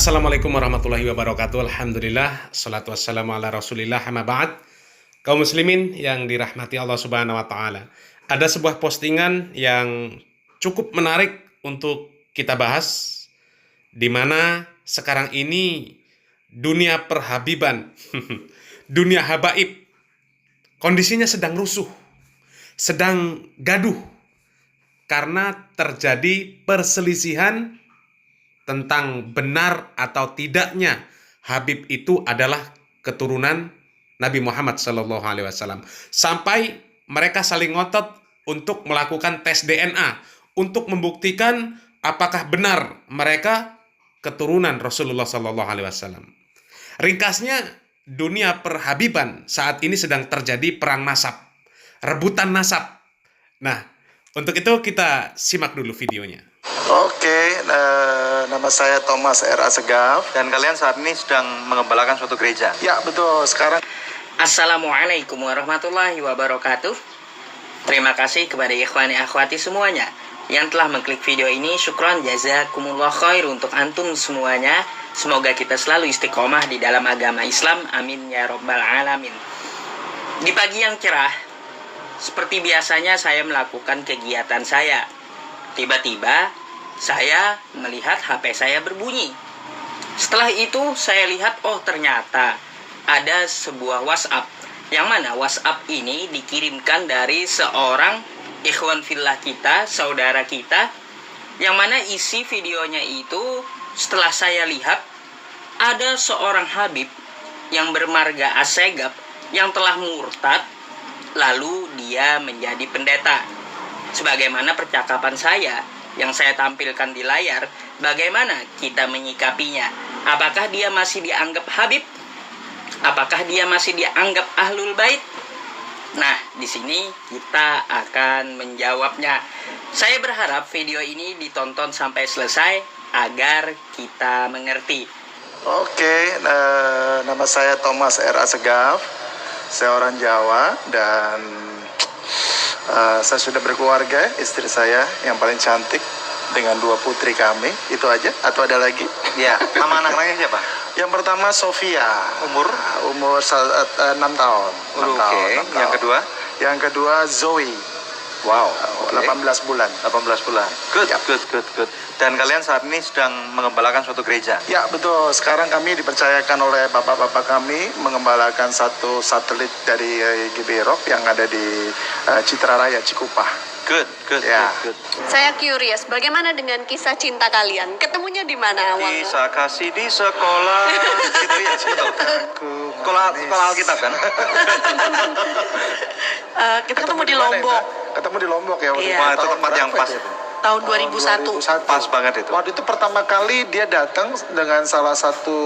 Assalamualaikum warahmatullahi wabarakatuh. Alhamdulillah, salatu wassalamu ala rasulillah, amma ba'd. Kaum muslimin yang dirahmati Allah subhanahu wa ta'ala. Ada sebuah postingan yang cukup menarik untuk kita bahas, di mana sekarang ini dunia perhabiban, dunia habaib, kondisinya sedang rusuh, sedang gaduh, karena terjadi perselisihan tentang benar atau tidaknya Habib itu adalah keturunan Nabi Muhammad SAW. Sampai mereka saling ngotot untuk melakukan tes DNA untuk membuktikan apakah benar mereka keturunan Rasulullah SAW. Ringkasnya, dunia perhabiban saat ini sedang terjadi perang nasab, rebutan nasab. Nah, untuk itu kita simak dulu videonya. Oke, nama saya Thomas R. Assegaf. Dan kalian saat ini sedang mengembalakan suatu gereja. Ya, betul. Sekarang Assalamualaikum warahmatullahi wabarakatuh. Terima kasih kepada ikhwani akhwati semuanya yang telah mengklik video ini. Syukran jazakumullah khair untuk antum semuanya. Semoga kita selalu istiqomah di dalam agama Islam. Amin ya rabbal alamin. Di pagi yang cerah, seperti biasanya saya melakukan kegiatan saya. Tiba-tiba saya melihat HP saya berbunyi. Setelah itu saya lihat, oh ternyata ada sebuah WhatsApp. Yang mana WhatsApp ini dikirimkan dari seorang ikhwan fillah kita, saudara kita. Yang mana isi videonya itu, setelah saya lihat, ada seorang Habib yang bermarga Assegaf yang telah murtad, lalu dia menjadi pendeta. Sebagaimana percakapan saya yang saya tampilkan di layar, bagaimana kita menyikapinya? Apakah dia masih dianggap Habib? Apakah dia masih dianggap Ahlul Bait? Nah, di sini kita akan menjawabnya. Saya berharap video ini ditonton sampai selesai agar kita mengerti. Oke, nama saya Thomas R. Assegaf. Saya orang Jawa dan saya sudah berkeluarga, istri saya yang paling cantik dengan 2 putri kami. Itu aja atau ada lagi? Ya, nama anak-anaknya siapa? Yang pertama Sofia, Umur 6 tahun. Oke. Yang kedua? Yang kedua Zoe. Wow, 18 bulan. 18 bulan. Good, Yap. good. Dan kalian saat ini sedang mengembalakan suatu gereja. Ya, betul. Sekarang kami dipercayakan oleh bapak-bapak kami mengembalakan satu satelit dari GB Rock yang ada di Citra Raya Cikupah. Good. Ya. Saya curious, bagaimana dengan kisah cinta kalian? Ketemunya di mana awalnya? Kisah kasih di sekolah. Gitu ya, situ. Sekolah Alkitab kan? Kita ketemu di Lombok Ketemu di Lombok ya. waktu Iya. Wah, itu tahun tempat yang berapa pas itu? itu. tahun 2001. Pas banget itu. Waktu itu pertama kali dia datang dengan salah satu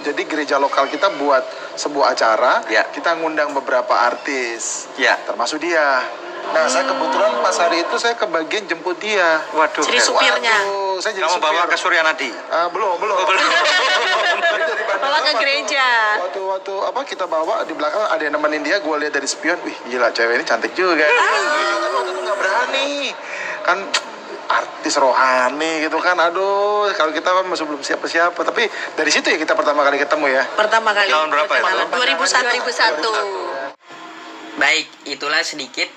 jadi gereja lokal kita buat sebuah acara. Ya. Kita ngundang beberapa artis. Ya. Termasuk dia. Nah, saya kebetulan pas hari itu saya kebagian jemput dia. Waduh. Jadi supirnya. Waduh, saya jadi Kamu bawa ke supir. Suryanadi? Belum. Dari Bandung Bawa ke waktu- gereja. Waktu kita bawa di belakang ada yang nemenin dia, gue lihat dari spion, wih gila cewek ini cantik juga. Waktu itu nggak berani, kan artis rohani gitu kan, aduh kalau kita masih belum siapa-siapa. Tapi dari situ ya kita pertama kali ketemu ya. Pertama kali. Tahun berapa itu? 2001. Baik, itulah sedikit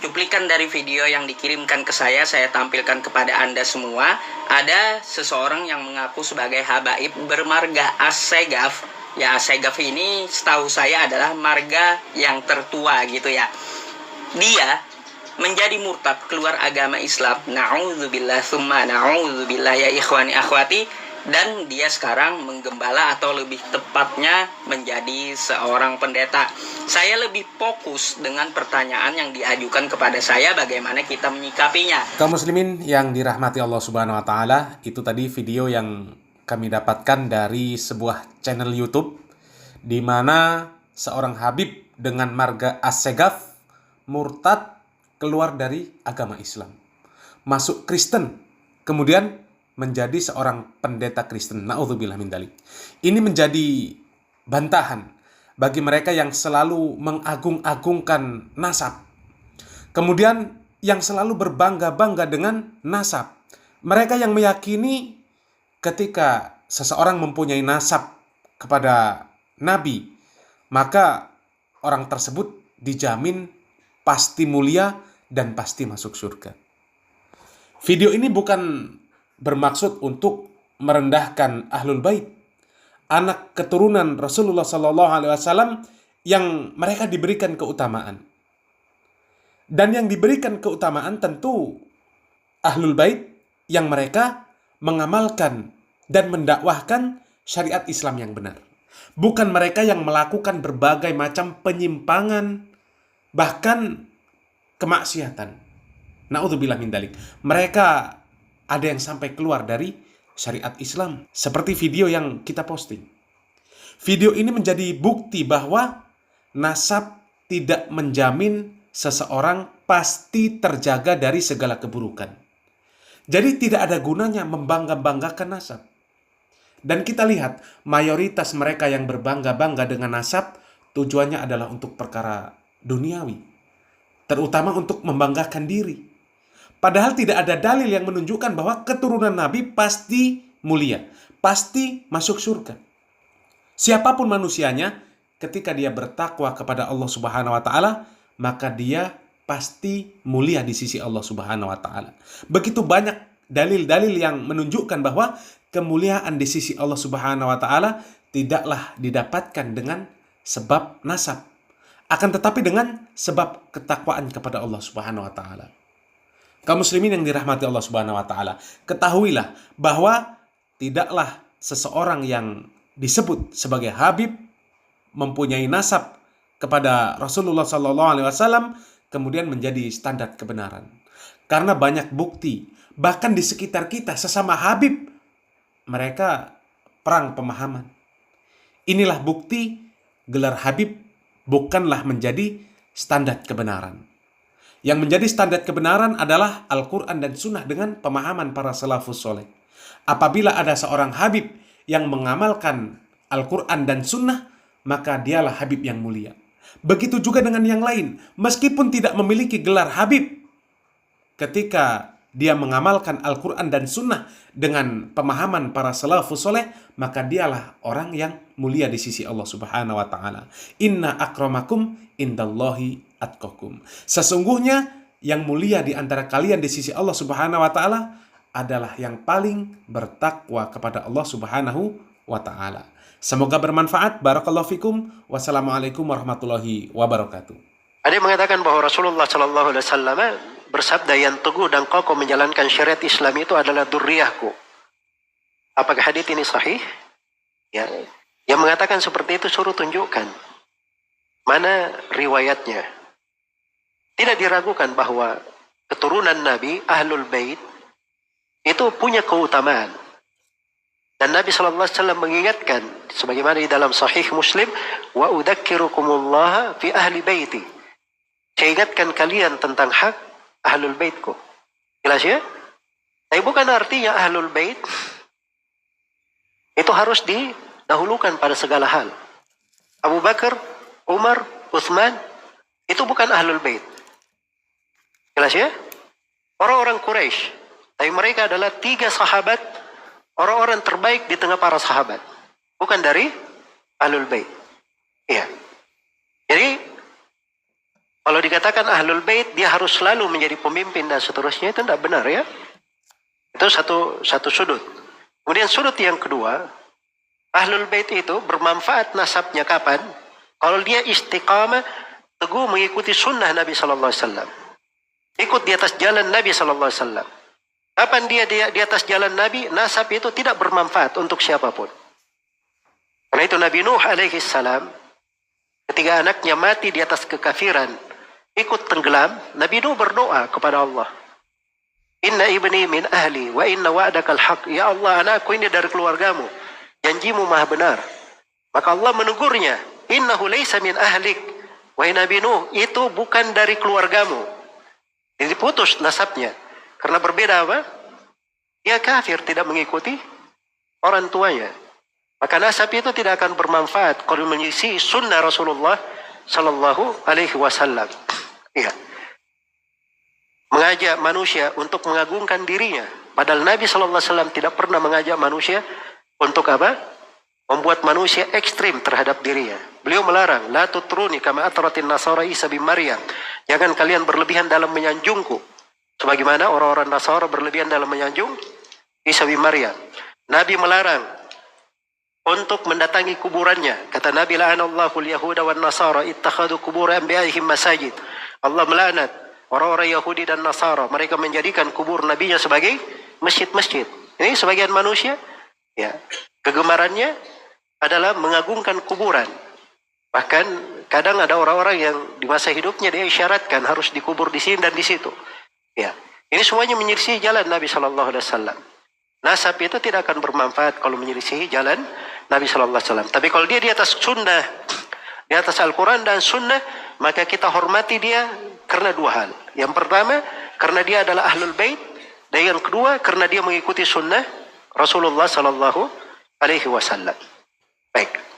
cuplikan dari video yang dikirimkan ke saya tampilkan kepada Anda semua. Ada seseorang yang mengaku sebagai habaib bermarga Assegaf. Ya, Assegaf ini setahu saya adalah marga yang tertua gitu ya. Dia menjadi murtad, keluar agama Islam. Na'udzubillah summa na'udzubillah ya ikhwani akhwati. Dan dia sekarang menggembala atau lebih tepatnya menjadi seorang pendeta. Saya lebih fokus dengan pertanyaan yang diajukan kepada saya, bagaimana kita menyikapinya. Kaum muslimin yang dirahmati Allah Subhanahu wa taala, itu tadi video yang kami dapatkan dari sebuah channel YouTube di mana seorang Habib dengan marga Assegaf murtad, keluar dari agama Islam, masuk Kristen, kemudian menjadi seorang pendeta Kristen. Na'udzubillah min dzalik. Ini menjadi bantahan bagi mereka yang selalu mengagung-agungkan nasab. Kemudian yang selalu berbangga-bangga dengan nasab. Mereka yang meyakini ketika seseorang mempunyai nasab kepada Nabi, maka orang tersebut dijamin pasti mulia dan pasti masuk surga. Video ini bukan bermaksud untuk merendahkan Ahlul Bait, anak keturunan Rasulullah SAW yang mereka diberikan keutamaan. Dan yang diberikan keutamaan tentu Ahlul Bait yang mereka mengamalkan dan mendakwahkan syariat Islam yang benar. Bukan mereka yang melakukan berbagai macam penyimpangan, bahkan kemaksiatan. Na'udzubillah min dzalik. Mereka ada yang sampai keluar dari syariat Islam. Seperti video yang kita posting. Video ini menjadi bukti bahwa nasab tidak menjamin seseorang pasti terjaga dari segala keburukan. Jadi tidak ada gunanya membangga-banggakan nasab. Dan kita lihat mayoritas mereka yang berbangga-bangga dengan nasab tujuannya adalah untuk perkara duniawi. Terutama untuk membanggakan diri. Padahal tidak ada dalil yang menunjukkan bahwa keturunan Nabi pasti mulia, pasti masuk surga. Siapapun manusianya, ketika dia bertakwa kepada Allah Subhanahu wa taala, maka dia pasti mulia di sisi Allah Subhanahu wa taala. Begitu banyak dalil-dalil yang menunjukkan bahwa kemuliaan di sisi Allah Subhanahu wa taala tidaklah didapatkan dengan sebab nasab, akan tetapi dengan sebab ketakwaan kepada Allah Subhanahu wa taala. Kaum muslimin yang dirahmati Allah Subhanahu wa taala, ketahuilah bahwa tidaklah seseorang yang disebut sebagai Habib mempunyai nasab kepada Rasulullah SAW kemudian menjadi standar kebenaran. Karena banyak bukti, bahkan di sekitar kita sesama Habib, mereka perang pemahaman. Inilah bukti gelar Habib bukanlah menjadi standar kebenaran. Yang menjadi standar kebenaran adalah Al-Quran dan Sunnah dengan pemahaman para salafus soleh. Apabila ada seorang Habib yang mengamalkan Al-Quran dan Sunnah, maka dialah Habib yang mulia. Begitu juga dengan yang lain. Meskipun tidak memiliki gelar Habib, ketika dia mengamalkan Al-Quran dan Sunnah dengan pemahaman para salafus soleh, maka dialah orang yang mulia di sisi Allah Subhanahu wa ta'ala. Inna akramakum indallahi atqakum. Sesungguhnya yang mulia di antara kalian di sisi Allah Subhanahu wa ta'ala adalah yang paling bertakwa kepada Allah Subhanahu wa ta'ala. Semoga bermanfaat. Barakallahu fikum. Wassalamualaikum warahmatullahi wabarakatuh. Ada yang mengatakan bahwa Rasulullah Shallallahu Alaihi Wasallam bersabda, yang teguh dan kokoh menjalankan syariat Islam itu adalah dzurriyyahku. Apakah hadits ini sahih? Ya. Yang mengatakan seperti itu suruh tunjukkan mana riwayatnya. Tidak diragukan bahwa keturunan Nabi, Ahlul Bait, itu punya keutamaan. Dan Nabi SAW mengingatkan, sebagaimana di dalam Sahih Muslim, wa udzakkirukumullaha fi ahli baiti. Saya ingatkan kalian tentang hak Ahlul Baitku. Jelas ya? Tapi bukan artinya Ahlul Bait itu harus didahulukan pada segala hal. Abu Bakar, Umar, Utsman, itu bukan Ahlul Bait. Jelas ya? Orang-orang Quraisy, tapi mereka adalah 3 sahabat, orang-orang terbaik di tengah para sahabat. Bukan dari Ahlul Bait. Iya. Jadi, kalau dikatakan Ahlul Bait, dia harus selalu menjadi pemimpin dan seterusnya, itu tidak benar ya. Itu satu sudut. Kemudian sudut yang kedua, Ahlul Bait itu bermanfaat nasabnya kapan? Kalau dia istiqamah, teguh mengikuti sunnah Nabi SAW. Ikut di atas jalan Nabi SAW. Kapan dia di atas jalan Nabi, nasab itu tidak bermanfaat untuk siapapun. Karena itu Nabi Nuh alaihi salam, ketika anaknya mati di atas kekafiran, ikut tenggelam, Nabi Nuh berdoa kepada Allah. Inna ibni min ahli wa inna wa'dakal haq. Ya Allah, anakku ini dari keluargamu. Janjimu maha benar. Maka Allah menegurnya. Innahu laysa min ahlik. Wahai Nabi Nuh, itu bukan dari keluargamu. Jadi putus nasabnya. Karena berbeda apa? Dia kafir, tidak mengikuti orang tuanya. Maka nasab itu tidak akan bermanfaat kalau mengisi sunnah Rasulullah Sallallahu Alaihi Wasallam. Iya. Mengajak manusia untuk mengagungkan dirinya. Padahal Nabi Sallallahu Alaihi Wasallam tidak pernah mengajak manusia untuk apa? Membuat manusia ekstrim terhadap dirinya. Beliau melarang, la tutruni kama atratin nasara Isa bin Maryam. Jangan kalian berlebihan dalam menyanjungku. Sebagaimana orang-orang Nasara berlebihan dalam menyanjung Isa bin Maryam. Nabi melarang untuk mendatangi kuburannya. Kata Nabi, la'anallahu al-yahuda wan nasara ittakhadhu qubur anbiya'ihim masajid. Allah melaknat orang-orang Yahudi dan Nasara, mereka menjadikan kubur nabinya sebagai masjid-masjid. Ini sebagian manusia, ya, kegemarannya adalah mengagungkan kuburan. Bahkan kadang ada orang-orang yang di masa hidupnya dia isyaratkan harus dikubur di sini dan di situ. Ya, ini semuanya menyelisih jalan Nabi Shallallahu Alaihi Wasallam. Nasab itu tidak akan bermanfaat kalau menyelisihi jalan Nabi Shallallahu Alaihi Wasallam. Tapi kalau dia di atas sunnah, di atas Al-Quran dan sunnah, maka kita hormati dia karena dua hal. Yang pertama, karena dia adalah Ahlul Bait. Dan yang kedua, karena dia mengikuti sunnah Rasulullah Sallallahu Alaihi Wasallam. Baik.